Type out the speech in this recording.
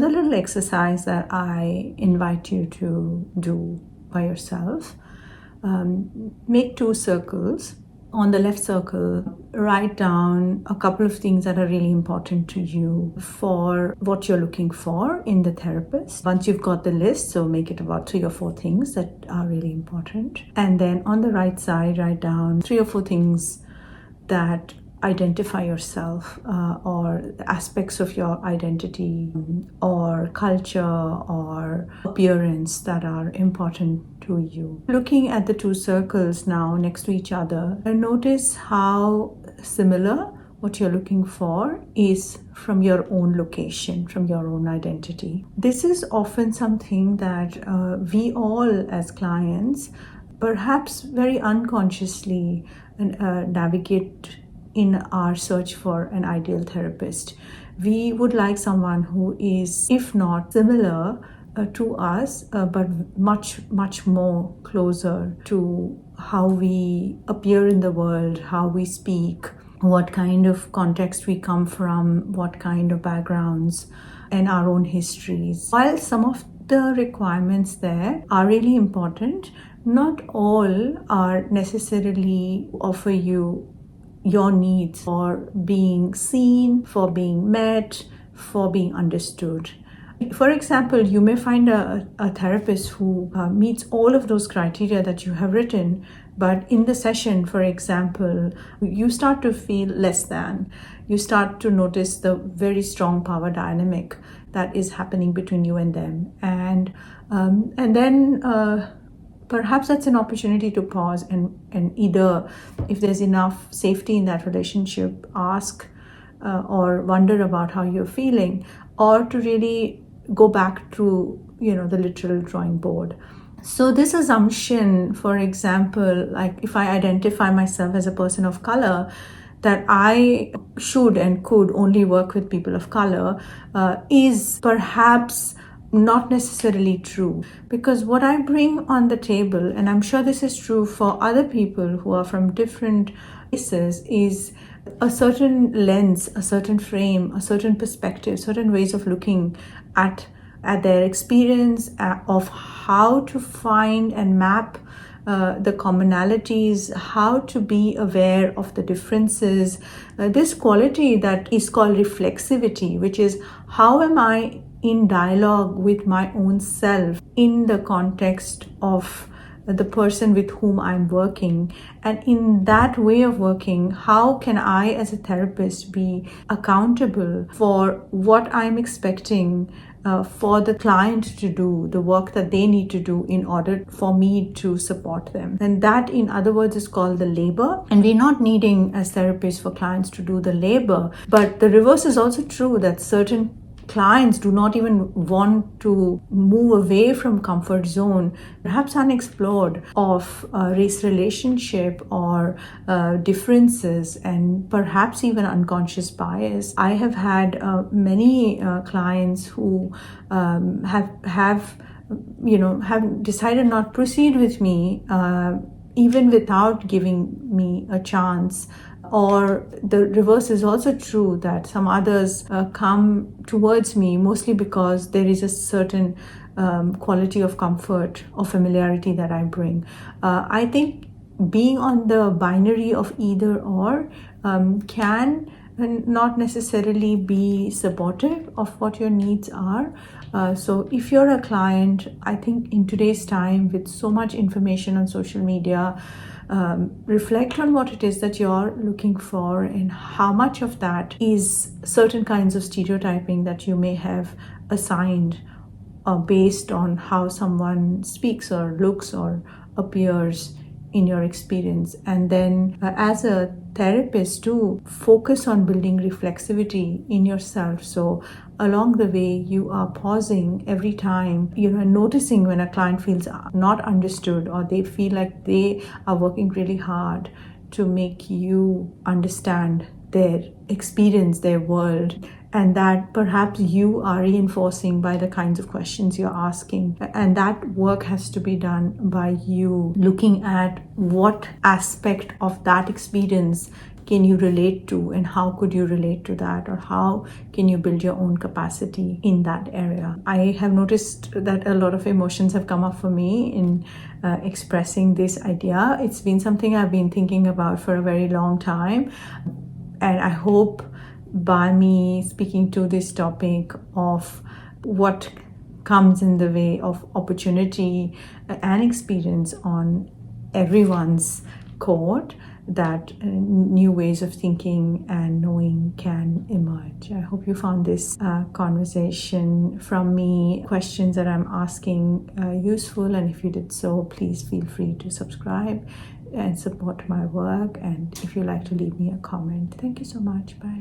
The little exercise that I invite you to do by yourself, make 2 circles. On the left circle, write down a couple of things that are really important to you for what you're looking for in the therapist. Once you've got the list, so make it about 3 or 4 things that are really important. And then on the right side, write down 3 or 4 things that identify yourself or aspects of your identity or culture or appearance that are important to you. Looking at the 2 circles now next to each other, notice how similar what you're looking for is from your own location, from your own identity. This is often something that we all as clients perhaps very unconsciously navigate in our search for an ideal therapist. We would like someone who is, if not similar to us, but much more closer to how we appear in the world, how we speak, what kind of context we come from, what kind of backgrounds, and our own histories. While some of the requirements there are really important, not all are necessarily offer you your needs for being seen, for being met, for being understood. For example, you may find a therapist who meets all of those criteria that you have written, but in the session, for example, you start to feel less than. You start to notice the very strong power dynamic that is happening between you and them. And then perhaps that's an opportunity to pause and either, if there's enough safety in that relationship, ask or wonder about how you're feeling, or to really go back to, the literal drawing board. So this assumption, for example, like if I identify myself as a person of color, that I should and could only work with people of color is perhaps not necessarily true, because what I bring on the table, and I'm sure this is true for other people who are from different places, is a certain lens, a certain frame, a certain perspective, certain ways of looking at their experience, of how to find and map the commonalities, how to be aware of the differences. This quality that is called reflexivity, which is how am I in dialogue with my own self in the context of the person with whom I'm working. And in that way of working, how can I as a therapist be accountable for what I'm expecting for the client to do, the work that they need to do in order for me to support them. And that, in other words, is called the labor. And we're not needing as therapists for clients to do the labor, but the reverse is also true, that certain clients do not even want to move away from comfort zone, perhaps unexplored, of race relationship or differences, and perhaps even unconscious bias. I have had many clients who have decided not to proceed with me even without giving me a chance. Or the reverse is also true, that some others come towards me mostly because there is a certain quality of comfort or familiarity that I bring. I think being on the binary of either or can not necessarily be supportive of what your needs are. So if you're a client, I think in today's time with so much information on social media, reflect on what it is that you're looking for and how much of that is certain kinds of stereotyping that you may have assigned based on how someone speaks or looks or appears in your experience. And then as a therapist too, focus on building reflexivity in yourself. So along the way, you are pausing every time, noticing when a client feels not understood or they feel like they are working really hard to make you understand their experience, their world, and that perhaps you are reinforcing by the kinds of questions you're asking. And that work has to be done by you looking at what aspect of that experience can you relate to, and how could you relate to that, or how can you build your own capacity in that area. I have noticed that a lot of emotions have come up for me in expressing this idea. It's been something I've been thinking about for a very long time, and I hope by me speaking to this topic of what comes in the way of opportunity and experience on everyone's court, that new ways of thinking and knowing can emerge. I hope you found this conversation from me, questions that I'm asking, useful, and if you did so, please feel free to subscribe and support my work, and if you'd like to leave me a comment. Thank you so much. Bye.